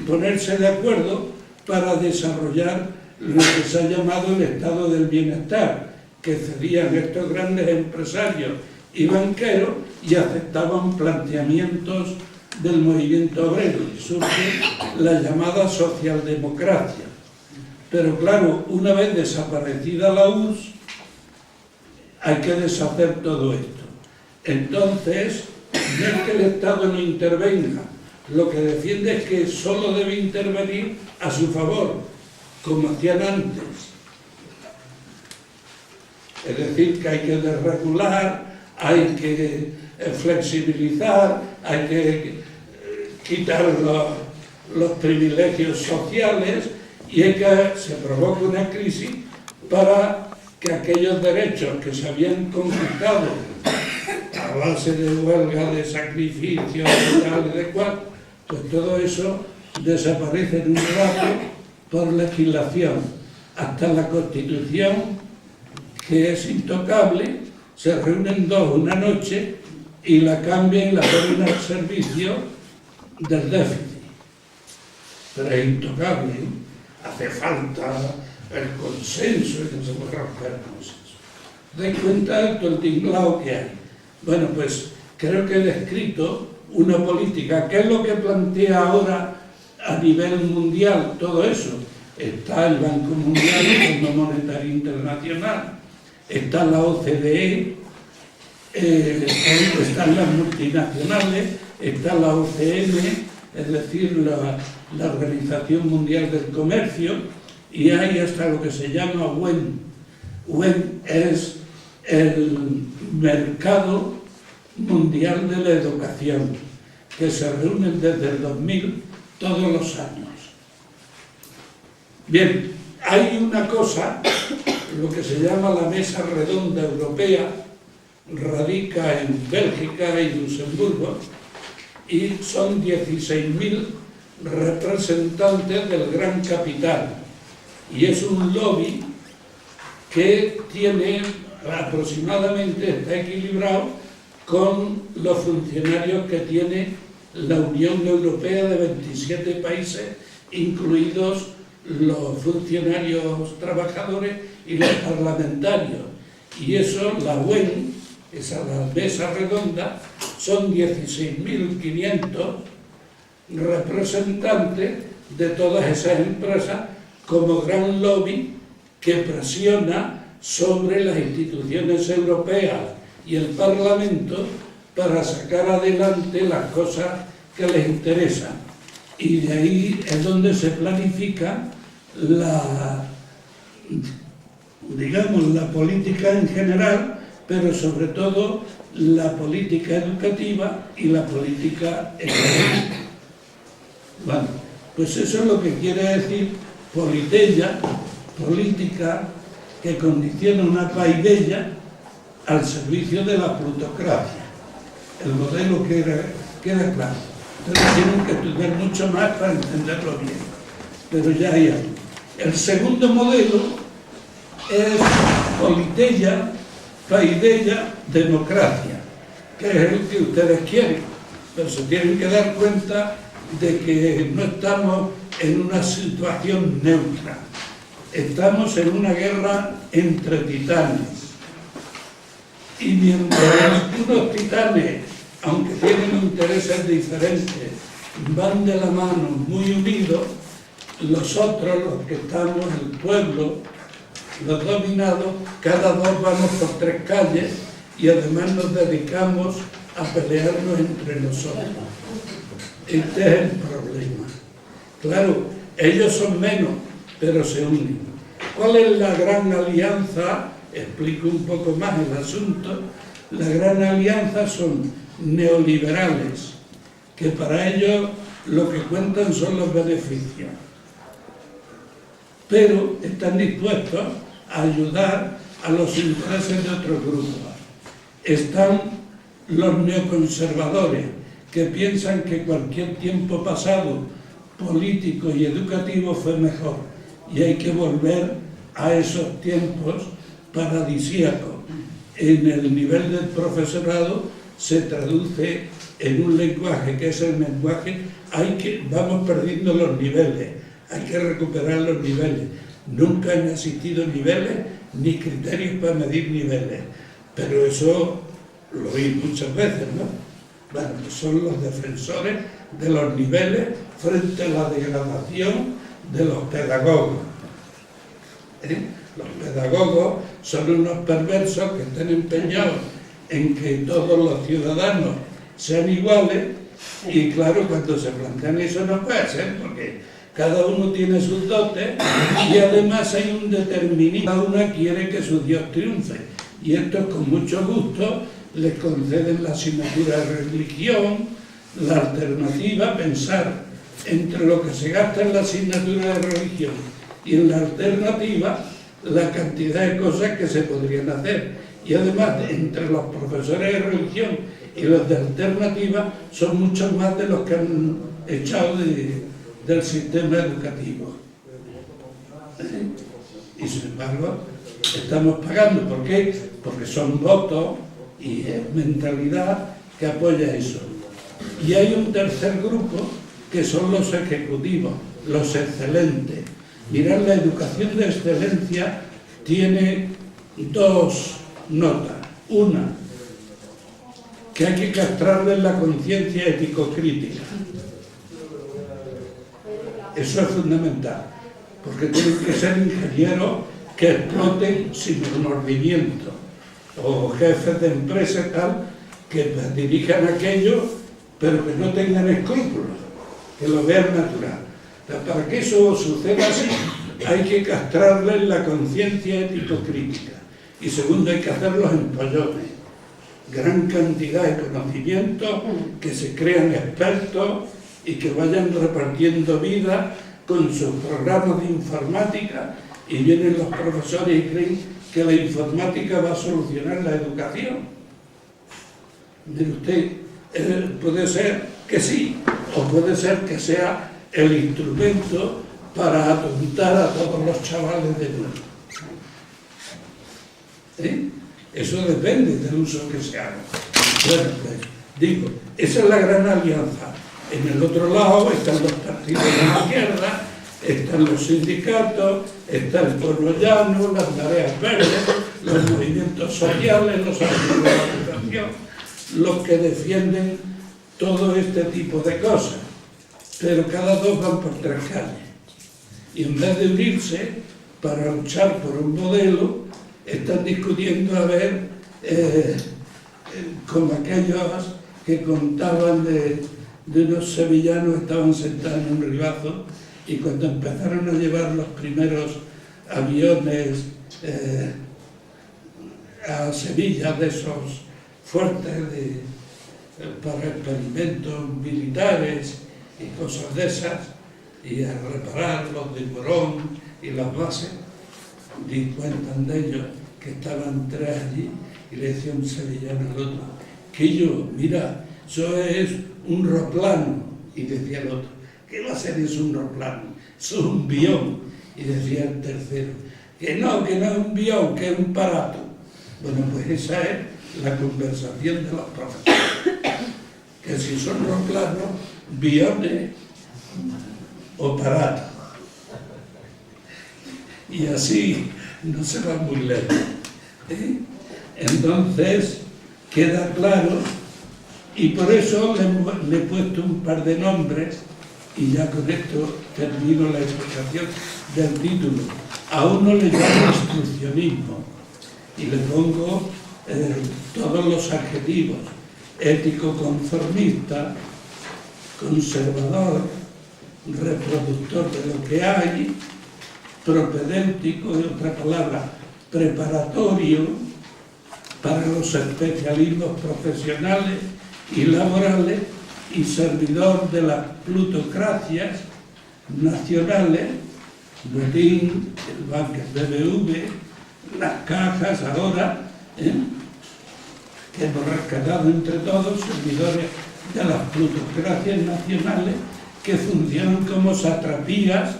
ponerse de acuerdo para desarrollar lo que se ha llamado el estado del bienestar, que cedían estos grandes empresarios y banqueros y aceptaban planteamientos del movimiento obrero, y surge la llamada socialdemocracia. Pero claro, una vez desaparecida la URSS, hay que deshacer todo esto. Entonces, no es que el Estado no intervenga, lo que defiende es que solo debe intervenir a su favor, como hacían antes. Es decir, que hay que desregular, hay que flexibilizar, hay que quitar los privilegios sociales y es que se provoca una crisis para que aquellos derechos que se habían conquistado a base de huelga, de sacrificio, de tal y de cual, pues todo eso desaparece en un rato por legislación, hasta la Constitución, que es intocable, se reúnen dos una noche y la cambian y la ponen al servicio del déficit. Pero es intocable, ¿eh? Hace falta el consenso y no se puede romper el consenso. Den cuenta de todo el tinglao que hay. Bueno, pues creo que he descrito una política. ¿Qué es lo que plantea ahora a nivel mundial todo eso? Está el Banco Mundial, el Fondo Monetario Internacional, está la OCDE, están las multinacionales, está la OCM, es decir, la Organización Mundial del Comercio, y hay hasta lo que se llama WEN. WEN es el Mercado Mundial de la Educación, que se reúnen desde el 2000 todos los años. Bien, hay una cosa, lo que se llama la Mesa Redonda Europea, radica en Bélgica y Luxemburgo, y son 16.000 representantes del gran capital. Y es un lobby que tiene aproximadamente, está equilibrado con los funcionarios que tiene la Unión Europea de 27 países, incluidos los funcionarios trabajadores y los parlamentarios. Y eso, la WEN, la mesa redonda, son 16.500 representantes de todas esas empresas como gran lobby que presiona sobre las instituciones europeas y el Parlamento para sacar adelante las cosas que les interesan. Y de ahí es donde se planifica la política en general, pero sobre todo la política educativa y la política económica. Bueno, pues eso es lo que quiere decir politeia, política que condiciona una paideia al servicio de la plutocracia. El modelo queda claro. Entonces tienen que estudiar mucho más para entenderlo bien. Pero ya hay algo. El segundo modelo es politeia, paideia, democracia, que es el que ustedes quieren. Pero se tienen que dar cuenta de que no estamos en una situación neutra. Estamos en una guerra entre titanes. Y mientras unos titanes, aunque tienen intereses diferentes, van de la mano muy unidos, los otros, los que estamos, el pueblo, los dominados, cada dos vamos por tres calles y además nos dedicamos a pelearnos entre nosotros. Este es el problema. Claro, ellos son menos, pero se unen. ¿Cuál es la gran alianza? Explico un poco más el asunto. La gran alianza son neoliberales, que para ellos lo que cuentan son los beneficios, pero están dispuestos a ayudar a los intereses de otros grupos. Están los neoconservadores, que piensan que cualquier tiempo pasado, político y educativo, fue mejor, y hay que volver a esos tiempos paradisíacos. En el nivel del profesorado se traduce en un lenguaje que es el lenguaje, vamos perdiendo los niveles, hay que recuperar los niveles. Nunca han existido niveles ni criterios para medir niveles, pero eso lo oí muchas veces, ¿no? Bueno, pues son los defensores de los niveles frente a la degradación de los pedagogos. Los pedagogos son unos perversos que están empeñados en que todos los ciudadanos sean iguales y claro, cuando se plantean eso no puede ser porque cada uno tiene sus dotes y además hay un determinismo, cada uno quiere que su Dios triunfe y estos con mucho gusto les conceden la asignatura de religión, la alternativa, pensar entre lo que se gasta en la asignatura de religión y en la alternativa, la cantidad de cosas que se podrían hacer. Y además, entre los profesores de religión y los de alternativa, son muchos más de los que han echado del sistema educativo. Y sin embargo, estamos pagando. ¿Por qué? Porque son votos y es mentalidad que apoya eso. Y hay un tercer grupo que son los ejecutivos, los excelentes. Mirad, la educación de excelencia tiene dos notas. Una, que hay que castrarle la conciencia ético-crítica. Eso es fundamental, porque tienen que ser ingenieros que exploten sin remordimiento, o jefes de empresa tal, que dirijan aquello, pero que no tengan escrúpulos, que lo vean natural. Para que eso suceda así, hay que castrarles la conciencia ético-crítica. Y segundo, hay que hacerlos empollones. Gran cantidad de conocimientos, que se crean expertos y que vayan repartiendo vida con sus programas de informática, y vienen los profesores y creen que la informática va a solucionar la educación. Mire usted, puede ser que sí, o puede ser que sea el instrumento para apuntar a todos los chavales de nuevo. Eso depende del uso que se haga. Bueno, pues, digo, esa es la gran alianza. En el otro lado están los partidos de la izquierda, están los sindicatos, está el pueblo llano, las mareas verdes, los movimientos sociales, los amigos de la educación, los que defienden todo este tipo de cosas. Pero cada dos van por tres calles. Y en vez de unirse para luchar por un modelo, están discutiendo a ver, como aquellos que contaban de unos sevillanos que estaban sentados en un ribazo, y cuando empezaron a llevar los primeros aviones a Sevilla, de esos fuertes para experimentos militares y cosas de esas, y a reparar los de Morón y las bases, cuentan de ellos que estaban tres allí, y le decía un sevillano al otro, que yo, mira, eso es un roplano. Y decía el otro, ¿qué va a ser eso un roplano? Eso es un bión. Y decía el tercero, que no es un bión, que es un parato. Bueno, pues esa es la conversación de los profesores. Que si son roplanos, biones o paratos. Y así no se va muy lejos. Entonces, queda claro, y por eso le he puesto un par de nombres, y ya con esto termino la explicación del título. A uno le llamo instruccionismo, y le pongo todos los adjetivos: ético-conformista, conservador, reproductor de lo que hay, propedéutico, y otra palabra, preparatorio para los especialismos profesionales y laborales, y servidor de las plutocracias nacionales, Berlín, el Banco BBV, las cajas ahora, que hemos rescatado entre todos, servidores de las plutocracias nacionales que funcionan como satrapías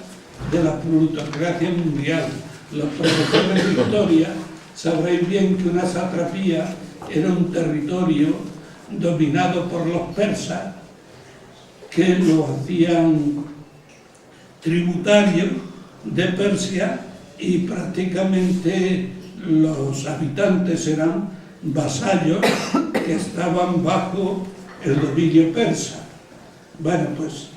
de la plutocracia mundial. Los profesores de historia sabréis bien que una satrapía era un territorio dominado por los persas, que lo hacían tributario de Persia, y prácticamente los habitantes eran vasallos que estaban bajo el dominio persa. Bueno, pues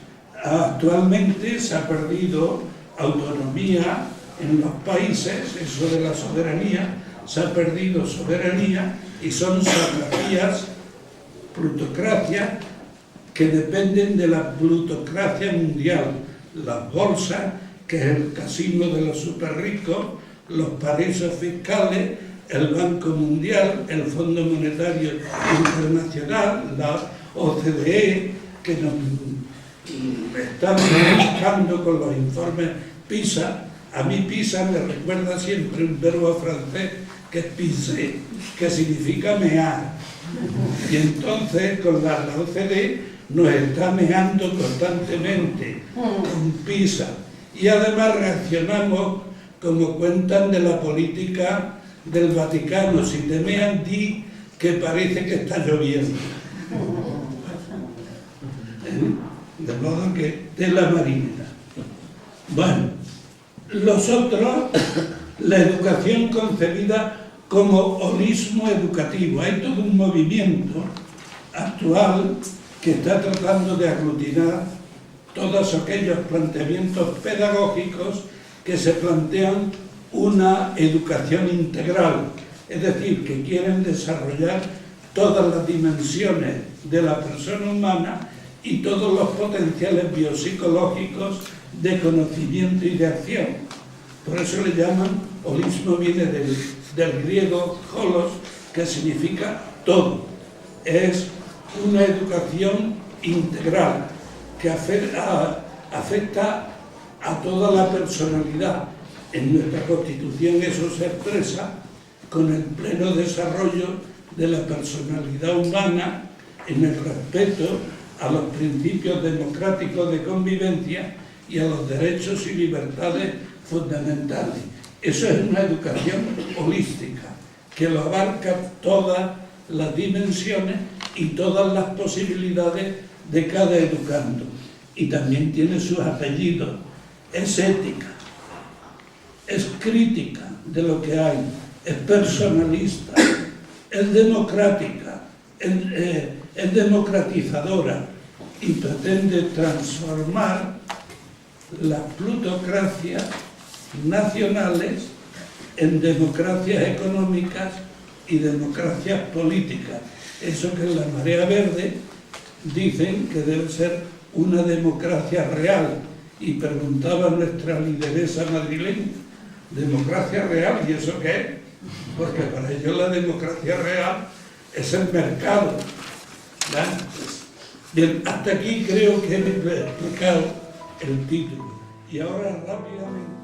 actualmente se ha perdido autonomía en los países, eso de la soberanía, se ha perdido soberanía, y son satrapías, plutocracias, que dependen de la plutocracia mundial. Las bolsas, que es el casino de los superricos, los paraísos fiscales, el Banco Mundial, el Fondo Monetario Internacional, la OCDE, que estamos buscando con los informes PISA. A mí PISA me recuerda siempre un verbo francés que es pisser, que significa mear. Y entonces con la OCDE nos está meando constantemente con PISA. Y además reaccionamos como cuentan de la política del Vaticano. Si te mean, di que parece que está lloviendo. De modo que de la marinera. Bueno, los otros, la educación concebida como holismo educativo. Hay todo un movimiento actual que está tratando de aglutinar todos aquellos planteamientos pedagógicos que se plantean una educación integral, es decir, que quieren desarrollar todas las dimensiones de la persona humana y todos los potenciales biopsicológicos de conocimiento y de acción. Por eso le llaman, holismo viene del griego holos, que significa todo. Es una educación integral que afecta a toda la personalidad. En nuestra Constitución eso se expresa con el pleno desarrollo de la personalidad humana en el respeto a los principios democráticos de convivencia y a los derechos y libertades fundamentales. Eso es una educación holística, que lo abarca todas las dimensiones y todas las posibilidades de cada educando. Y también tiene sus apellidos. Es ética, es crítica de lo que hay, es personalista, es democrática, es democratizadora y pretende transformar las plutocracias nacionales en democracias económicas y democracias políticas. Eso que en la Marea Verde dicen que debe ser una democracia real. Y preguntaba nuestra lideresa madrileña, ¿democracia real? ¿Y eso qué es? Porque para ellos la democracia real es el mercado. ¿Verdad? Bien, hasta aquí creo que he explicado el título. Y ahora rápidamente...